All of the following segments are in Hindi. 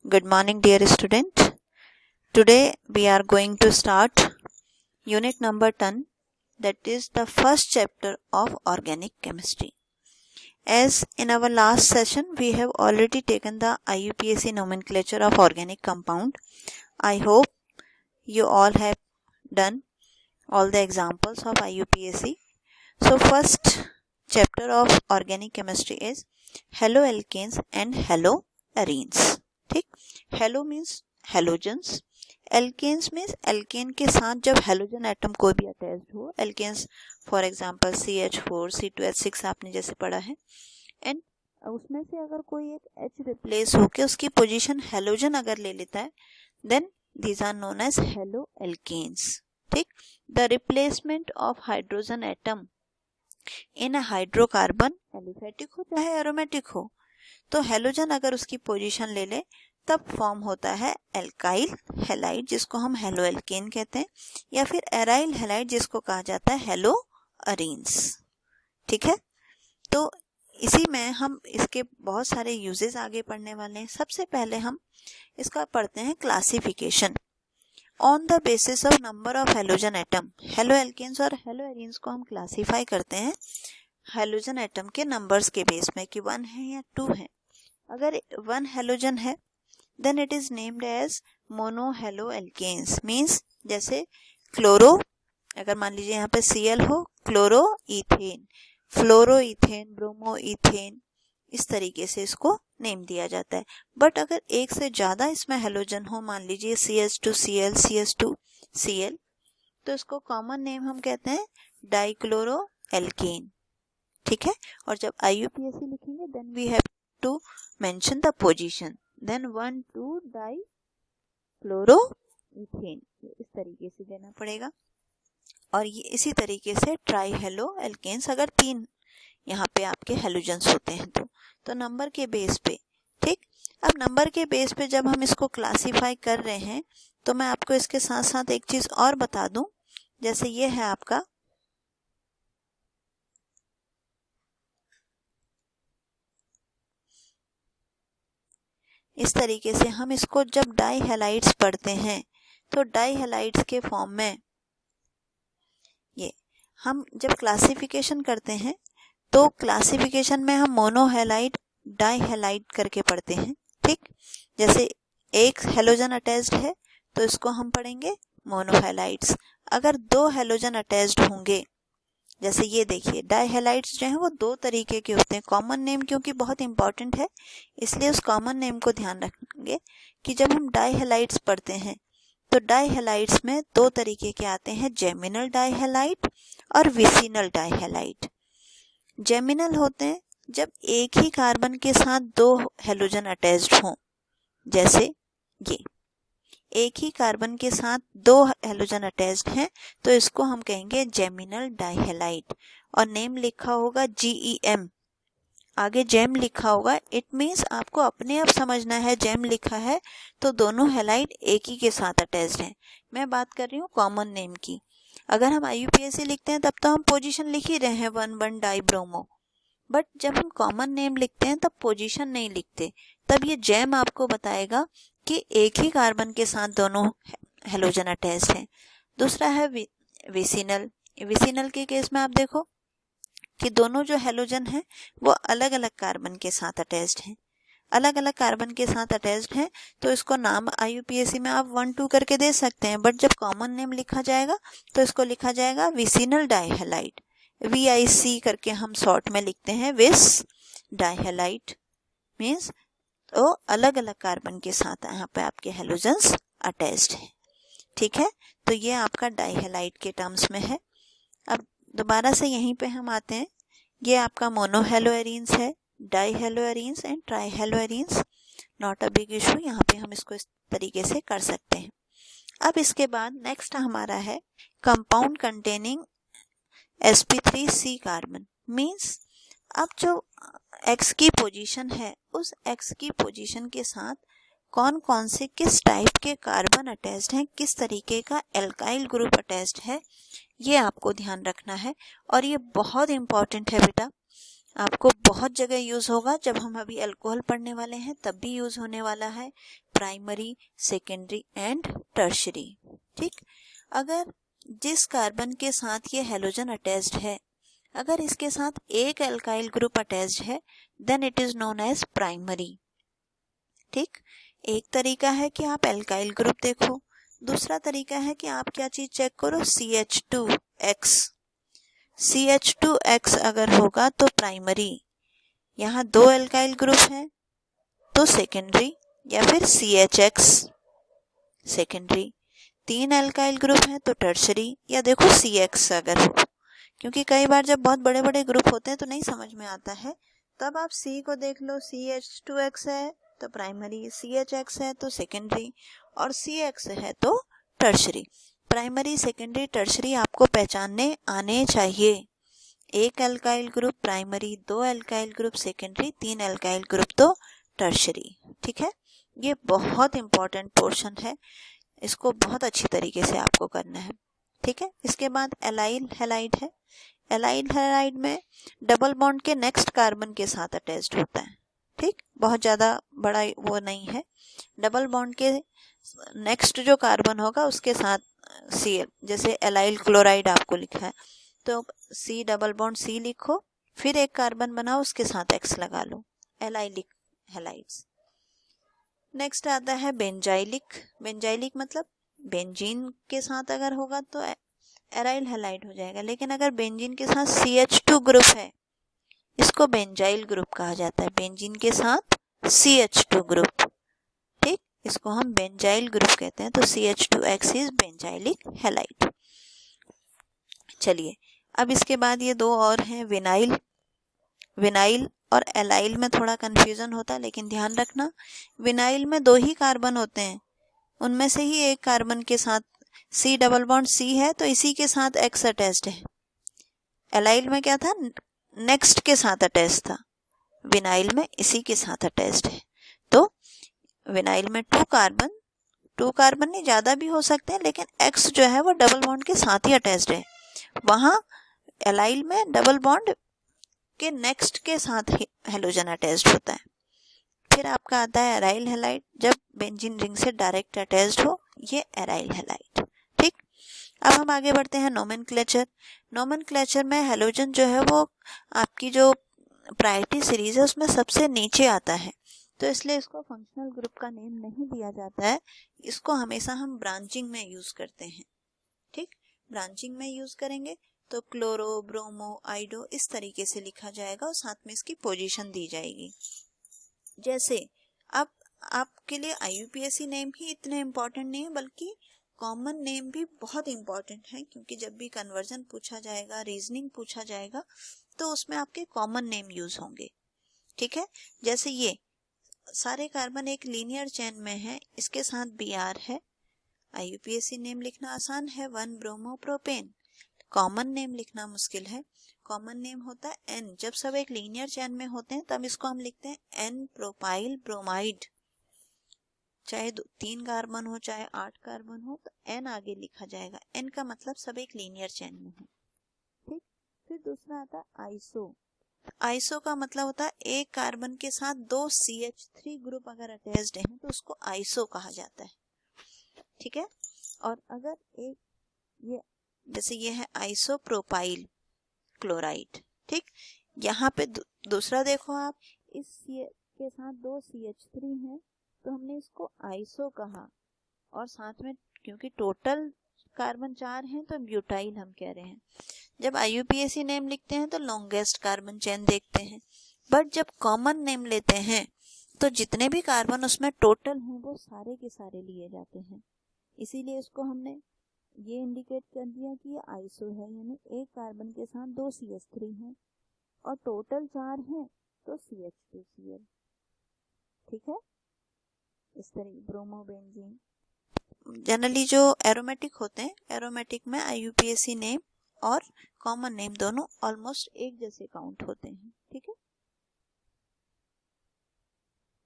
Good morning, dear student. Today we are going to start unit number 10, that is the first chapter of organic chemistry. As in our last session we have already taken the IUPAC nomenclature of organic compound. I hope you all have done all the examples of IUPAC. So first chapter of organic chemistry is haloalkanes and haloarenes. ठीक, halo means halogens, alkanes means alkane के साथ जब हेलोजन एटम कोई भी अटैच्ड हो, alkanes for example CH4 C2H6 आपने जैसे पढ़ा है, एंड उसमें से अगर कोई एक H रिप्लेस होके उसकी पोजीशन हेलोजन अगर ले लेता है, then these are known as halo alkanes. ठीक, the replacement of hydrogen atom in a hydrocarbon aliphatic हो चाहे एरोमेटिक हो, तो हेलोजन अगर उसकी पोजीशन ले ले तब फॉर्म होता है एल्काइल हैलाइड, जिसको हम हेलो एल्केन कहते हैं, या फिर एराइल हैलाइड जिसको कहा जाता है हेलो अरेन्स. ठीक है, तो इसी में हम इसके बहुत सारे यूजेस आगे पढ़ने वाले हैं. सबसे पहले हम इसका पढ़ते हैं classification. On the basis of number of halogen atom, halo alkanes और हेलो अरेन्स को हम क्लासीफाई करते हैं हेलोजन एटम के नंबर्स के बेस में कि 1 है या 2 है. अगर 1 हेलोजन है then it is named as mono halo alkanes. Means जैसे क्लोरो, अगर मान लीजिए यहाँ पे Cl हो, chloro ethane, fluoro ethane, bromo ethane, इस तरीके से इसको नेम दिया जाता है. बट अगर एक से ज्यादा इसमें हेलोजन हो, मान लीजिए CH2Cl, CH2Cl, तो इसको कॉमन नेम हम कहते हैं डाइक्लोरो एल्केन. ठीक है, और जब IUPAC लिखेंगे then we have to mention the position, then 1,2 dichloroethane, इस तरीके से देना पड़ेगा. और ये इसी तरीके से ट्राई हेलो एल्केन्स अगर 3 यहाँ पे आपके हेलोजन्स होते हैं तो नंबर के बेस पे. ठीक, अब नंबर के बेस पे जब हम इसको क्लासीफाई कर रहे हैं तो मैं आपको इसके साथ साथ एक चीज और बता दूं. जैसे ये है आपका इस तरीके से हम इसको जब डाई हैलाइड्स पढ़ते हैं तो डाई हैलाइड्स के फॉर्म में ये हम जब क्लासिफिकेशन करते हैं तो क्लासिफिकेशन में हम मोनोहैलाइड डाई हैलाइड करके पढ़ते हैं. ठीक, जैसे एक हेलोजन अटैच्ड है तो इसको हम पढ़ेंगे मोनोहैलाइड्स. अगर 2 हेलोजन अटैच्ड होंगे, जैसे ये देखिए डाई हैलाइड्स जो हैं वो 2 तरीके के होते हैं. कॉमन नेम क्योंकि बहुत इंपॉर्टेंट है इसलिए उस कॉमन नेम को ध्यान रखेंगे कि जब हम डाई हैलाइड्स पढ़ते हैं तो डाई हैलाइड्स में 2 तरीके के आते हैं, जेमिनल डाई हैलाइड और विसिनल डाई हैलाइड. जेमिनल होते हैं जब एक ही कार्बन के साथ 2 हेलोजन अटैच्ड हों, जैसे ये एक ही कार्बन के साथ 2 हेलोजन अटैच्ड हैं तो इसको हम कहेंगे जेमिनल डाई हैलाइड, और नेम लिखा होगा GEM, आगे जेम लिखा होगा. इट मीन्स आपको अपने आप समझना है जेम लिखा है तो दोनों हैलाइड एक ही के साथ अटैच्ड हैं. मैं बात कर रही हूँ कॉमन नेम की. अगर हम IUPAC लिखते हैं तब तो हम पोजीशन लिख ही रहे हैं 1,1 डाई ब्रोमो, बट जब हम कॉमन नेम लिखते हैं तब पोजीशन नहीं लिखते. तब ये जेम आपको बताएगा कि एक ही कार्बन के साथ दोनों हेलोजन अटैच्ड हैं. दूसरा है विसिनल. विसिनल के केस में आप देखो कि दोनों जो हेलोजन हैं वो अलग अलग कार्बन के साथ अटैच्ड हैं, अलग अलग कार्बन के साथ अटैच्ड हैं, तो इसको नाम IUPAC में आप 1,2 करके दे सकते हैं. बट जब कॉमन नेम लिखा जाएगा तो इसको लिखा जाएगा विसिनल डाई हैलाइड, VIC करके हम शॉर्ट में लिखते हैं, विस डाई हैलाइड. मीन्स तो अलग अलग कार्बन के साथ यहाँ पे आपके हेलोजन्स अटैच्ड हैं. ठीक है, तो ये आपका डाई हैलाइड के टर्म्स में है. अब दोबारा से यहीं पे हम आते हैं, ये आपका मोनो हेलो एरीन्स है, die hello arenes and try hello arenes. Not a big issue, यहाँ पे हम इसको इस तरीके से कर सकते हैं. अब इसके बाद नेक्स्ट हमारा है compound containing sp3C carbon. Means अब जो X की पोजीशन है उस X की पोजीशन के साथ कौन कौन से किस टाइप के कार्बन अटैच्ड हैं, किस तरीके का एल्काइल ग्रुप अटैच्ड है, ये आपको ध्यान रखना है. और ये बहुत इंपॉर्टेंट है बेटा, आपको बहुत जगह यूज होगा. जब हम अभी अल्कोहल पढ़ने वाले हैं तब भी यूज होने वाला है, प्राइमरी, सेकेंडरी एंड टर्शरी। ठीक, अगर जिस कार्बन के साथ ये हेलोजन अटैच्ड है, अगर इसके साथ एक एल्काइल ग्रुप अटैच्ड है, then it is known as primary. ठीक, एक तरीका है कि आप एल्काइल ग्रुप देखो, दूसरा तरीका है कि आप क्या चीज चेक करो, CH2X। CH2X अगर होगा तो प्राइमरी, यहाँ 2 एल्काइल ग्रुप हैं तो सेकेंडरी, या फिर CHX सेकेंडरी, 3 एल्काइल ग्रुप हैं तो टर्शरी, या देखो CX अगर हो, क्योंकि कई बार जब बहुत बड़े बड़े ग्रुप होते हैं तो नहीं समझ में आता है, तब आप C को देख लो, CH2X है तो प्राइमरी, CHX है तो सेकेंडरी, और CX है तो टर्शरी। प्राइमरी, सेकेंडरी, टर्शरी आपको पहचानने आने चाहिए। एक alkyl group primary, 2 alkyl group secondary, 3 alkyl group तो टर्शरी। ठीक है, ये बहुत इंपॉर्टेंट पोर्शन है, इसको बहुत अच्छी तरीके से आपको करना है। ठीक है, इसके बाद एलाइल हैलाइड है। एलाइल हैलाइड में डबल बॉन्ड के नेक्स्ट कार्बन के साथ अटैच्ड होता है। ठीक, बहुत ज्यादा बड़ा वो नहीं है, डबल बॉन्ड के नेक्स्ट जो कार्बन होगा उसके साथ Cl, जैसे एलाइल क्लोराइड आपको लिखा है तो C डबल बॉन्ड C लिखो, फिर एक कार्बन बनाओ उसके साथ X लगा लो, एलाइलिक हैलाइड्स। नेक्स्ट आता है बेंजाइलिक। बेंजाइलिक मतलब बेंजीन के साथ अगर होगा तो एराइल हैलाइड हो जाएगा, लेकिन अगर बेंजीन के साथ CH2 ग्रुप है, इसको बेंजाइल ग्रुप कहा जाता है, बेंजीन के साथ CH2 ग्रुप। ठीक, इसको हम बेंजाइल ग्रुप कहते हैं, तो CH2X इज बेंजाइलिक हैलाइड। चलिए, अब इसके बाद ये 2 और हैं, विनाइल। विनाइल और एलाइल में थोड़ा कंफ्यूजन होता है, लेकिन ध्यान रखना विनाइल में 2 ही कार्बन होते हैं, उनमें से ही एक कार्बन के साथ C डबल बॉन्ड C है तो इसी के साथ X अटैच्ड है। एलाइल में क्या था, नेक्स्ट के साथ अटैच था, विनाइल में इसी के साथ अटैच्ड है। तो विनाइल में 2 कार्बन नहीं, ज्यादा भी हो सकते हैं, लेकिन X जो है वो डबल बॉन्ड के साथ ही अटैच्ड है। वहां एलाइल में डबल बॉन्ड के नेक्स्ट के साथ हेलोजन अटैच्ड होता है। फिर आपका आता है एराइल हैलाइड, जब बेंजीन रिंग से डायरेक्ट अटैच्ड हो, ये एराइल हैलाइड। ठीक, अब हम आगे बढ़ते हैं नोमेनक्लेचर। नोमेनक्लेचर में हेलोजन जो है वो आपकी जो प्रायोरिटी सीरीज है उसमें सबसे नीचे आता है, तो इसलिए इसको फंक्शनल ग्रुप का नेम नहीं दिया जाता है, इसको हमेशा हम ब्रांचिंग में यूज करते हैं। ठीक, ब्रांचिंग में यूज करेंगे तो क्लोरो, ब्रोमो, आइडो इस तरीके से लिखा जाएगा और साथ में इसकी पोजीशन दी जाएगी। जैसे अब आपके लिए IUPAC नेम ही इतने इम्पोर्टेंट नहीं है, बल्कि कॉमन नेम भी बहुत इम्पोर्टेंट है, क्योंकि जब भी कन्वर्जन पूछा जाएगा, रीजनिंग पूछा जाएगा, तो उसमें आपके कॉमन नेम यूज होंगे। ठीक है, जैसे ये सारे कार्बन एक लीनियर चेन में है, इसके साथ Br है, IUPAC नेम लिखना आसान है, 1 ब्रोमो प्रोपेन। कॉमन नेम लिखना मुश्किल है, कॉमन नेम होता है N। जब सब एक लीनियर चेन में होते हैं तब इसको हम लिखते हैं N प्रोपाइल ब्रोमाइड। चाहे 3 कार्बन हो चाहे 8 कार्बन हो, तो N आगे लिखा जाएगा, N का मतलब सब एक लीनियर चेन में है। ठीक, फिर दूसरा आता है आइसो। आइसो का मतलब होता है एक कार्बन के साथ 2 CH3 ग्रुप अगर अटैच्ड हैं तो उसको आइसो कहा जाता है। ठीक है, और अगर एक ये जैसे ये है आइसोप्रोपाइल क्लोराइड। ठीक, यहाँ पे दूसरा देखो आप, इस के साथ 2 CH3 हैं तो हमने इसको आइसो कहा, और साथ में क्योंकि टोटल कार्बन 4 हैं तो ब्यूटाइल हम कह रहे हैं। जब IUPAC नेम लिखते हैं तो लॉन्गेस्ट कार्बन चेन देखते हैं, बट जब कॉमन नेम लेते हैं तो जितने भी कार्बन उसमें टोटल हैं वो सारे के सारे लिए जाते हैं, इसीलिए इसको हमने ये इंडिकेट कर दिया कि ये आइसो है, यानी एक कार्बन के साथ 2 CH3 हैं और टोटल 4 हैं तो CH2Cl। ठीक है, इस तरह ब्रोमो बेंजीन। जनरली जो एरोमेटिक होते हैं, एरोमेटिक में IUPAC नेम और कॉमन नेम दोनों ऑलमोस्ट एक जैसे काउंट होते हैं। ठीक है,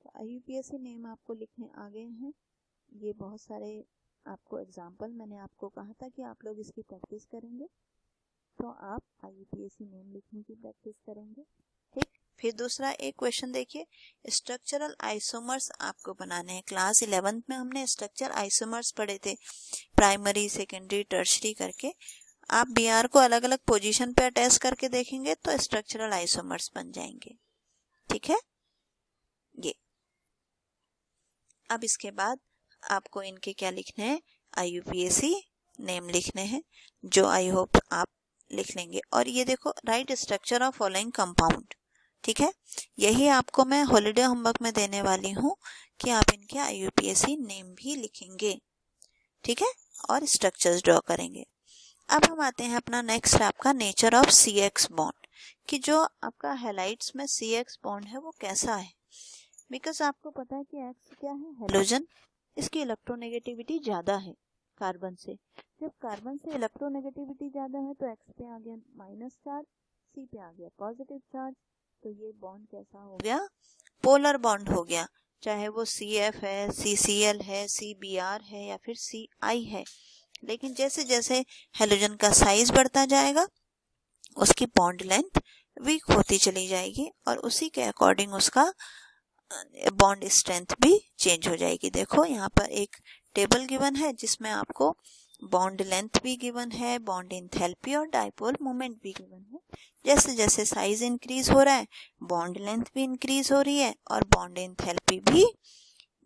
तो IUPAC नेम आपको लिखने आ गए हैं। ये बहुत सारे आपको एग्जाम्पल मैंने आपको कहा था कि आप लोग इसकी प्रैक्टिस करेंगे, तो आप IUPAC नेम लिखने की प्रैक्टिस करेंगे। ठीक, फिर दूसरा एक क्वेश्चन देखिए, स्ट्रक्चरल आइसोमर्स आपको बनाने हैं। क्लास 11th में हमने स्ट्रक्चर आइसोमर्स पढ़े थे, प्राइमरी सेकेंडरी टर्शरी करके। आप Br को अलग अलग पोजीशन पे अटैच करके देखेंगे तो स्ट्रक्चरल आइसोमर्स बन जाएंगे। ठीक है, ये। अब इसके बाद आपको इनके क्या लिखने हैं, IUPAC नेम लिखने हैं, जो आई होप आप लिख लेंगे। और ये देखो, right structure of following compound. ठीक है, यही आपको मैं हॉलीडे होमवर्क में देने वाली हूँ कि आप इनके IUPAC नेम भी लिखेंगे। ठीक है, और स्ट्रक्चर्स ड्रॉ करेंगे। अब हम आते हैं अपना नेक्स्ट, आपका नेचर ऑफ CX बॉन्ड, कि जो आपका हैलाइड्स में CX बॉन्ड है वो कैसा है। बिकॉज आपको पता है कि X क्या है, हेलोजन, इसकी इलेक्ट्रोनेगेटिविटी ज्यादा है कार्बन से। जब कार्बन से इलेक्ट्रोनेगेटिविटी ज्यादा है तो X पे आ गया माइनस चार्ज, C पे आ गया पॉजिटिव चार्ज, तो ये बॉन्ड कैसा हो गया, पोलर बॉन्ड हो गया। चाहे वो CF है, CCl है, CBr है या फिर CI है। लेकिन जैसे जैसे हेलोजन का साइज बढ़ता जाएगा उसकी बॉन्ड लेंथ वीक होती चली जाएगी और उसी के अकॉर्डिंग उसका बॉन्ड स्ट्रेंथ भी चेंज हो जाएगी। देखो यहाँ पर एक टेबल गिवन है जिसमें आपको बॉन्ड लेंथ भी गिवन है, बॉन्ड एंथैल्पी और डाइपोल मोमेंट भी गिवन है। जैसे जैसे साइज इंक्रीज हो रहा है बॉन्ड लेंथ भी इंक्रीज हो रही है और बॉन्ड एंथैल्पी भी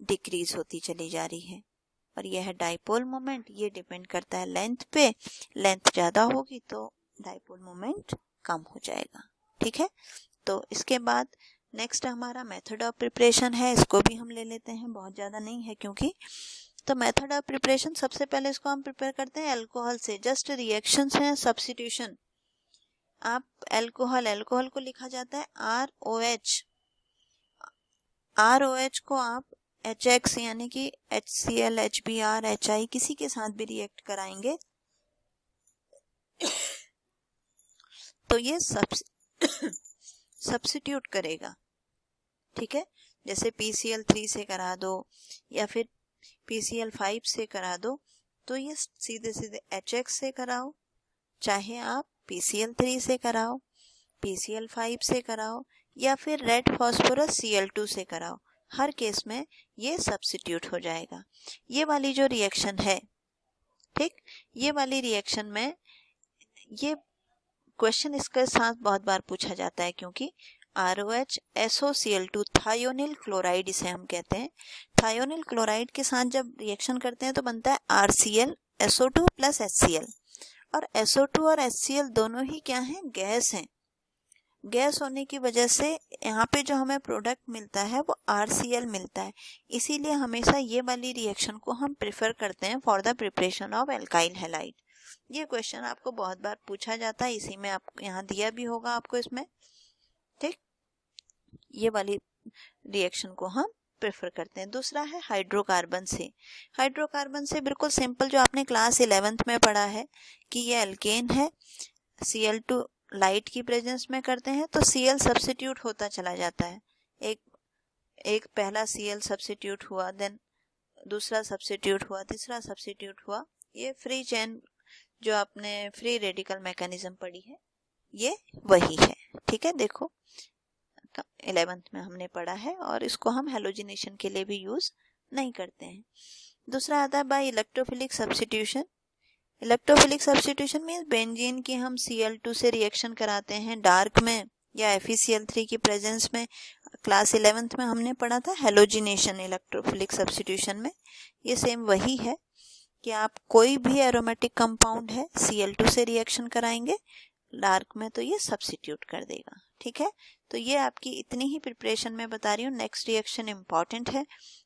डिक्रीज होती चली जा रही है। और यह है डाइपोल मोमेंट, ये डिपेंड करता है लेंथ पे। लेंथ ज्यादा होगी तो डाइपोल मोमेंट कम हो जाएगा। ठीक है, तो इसके बाद नेक्स्ट हमारा मेथड ऑफ प्रिपरेशन है, इसको भी हम ले लेते हैं, बहुत ज़्यादा नहीं है क्योंकि। तो मेथड ऑफ प्रिपरेशन, सबसे पहले इसको हम प्रिपेयर करते हैं अल्कोहल से। जस्ट रिएक्शंस हैं, सब्स्टिट्यूशन। आप अल्कोहल को लिखा जाता है ROH, ROH को आप HX यानी कि HCl, HBr, HI किसी के साथ भी रिएक्ट कराएंगे तो ये सब्स्टिट्यूट करेगा। ठीक है, जैसे PCl3 से करा दो या फिर PCl5 से करा दो तो ये सीधे सीधे HX से कराओ, चाहे आप PCl3 से कराओ, PCl5 से कराओ या फिर रेड फास्फोरस Cl2 से कराओ, हर केस में ये सब्स्टिट्यूट हो जाएगा। ये वाली जो रिएक्शन है, ठीक, ये वाली रिएक्शन में ये क्वेश्चन इसके साथ बहुत बार पूछा जाता है क्योंकि ROH SOCl2 थायोनिल क्लोराइड इसे हम कहते हैं। थायोनिल क्लोराइड के साथ जब रिएक्शन करते हैं तो बनता है RCl SO2 प्लस HCl। और SO2 और HCl दोनों ही क्या हैं, गैस हैं। गैस होने की वजह से यहाँ पे जो हमें प्रोडक्ट मिलता है वो RCl मिलता है। इसीलिए हमेशा ये वाली रिएक्शन को हम प्रेफर करते हैं for the preparation of alkyl halide. ये क्वेश्चन आपको बहुत बार पूछा जाता है, इसी में आपको यहाँ दिया भी होगा आपको इसमें। ठीक, ये वाली रिएक्शन को हम प्रेफर करते हैं। दूसरा है हाइड्रोकार्बन से। हाइड्रोकार्बन से बिल्कुल सिंपल, जो आपने क्लास 11th में पढ़ा है कि ये एल्केन है, Cl2 लाइट की प्रेजेंस में करते हैं तो Cl सब्स्टिट्यूट होता चला जाता है। एक पहला Cl सब्स्टिट्यूट हुआ, देन दूसरा सब्स्टिट्यूट हुआ, तीसरा सब्स्टिट्यूट हुआ। ये फ्री चेन जो आपने फ्री रेडिकल मैकेनिज्म पढ़ी है ये वही है। ठीक है, देखो 11th में हमने पढ़ा है और इसको हम हेलोजिनेशन के लिए भी यूज नहीं करते हैं। दूसरा आता है by electrophilic substitution. Electrophilic substitution means benzene की हम Cl2 से रिएक्शन कराते हैं डार्क में या FeCl3 की प्रेजेंस में। क्लास 11th में हमने पढ़ा था हेलोजिनेशन इलेक्ट्रोफिलिक सब्स्टिट्यूशन में। ये सेम वही है कि आप कोई भी एरोमेटिक कंपाउंड है Cl2 से रिएक्शन कराएंगे डार्क में तो ये सब्स्टिट्यूट कर देगा। ठीक है, तो ये आपकी इतनी ही प्रिपरेशन में बता रही हूँ। नेक्स्ट रिएक्शन इम्पॉर्टेंट है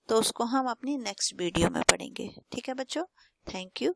तो उसको हम अपनी नेक्स्ट वीडियो में पढ़ेंगे। ठीक है बच्चों, थैंक यू।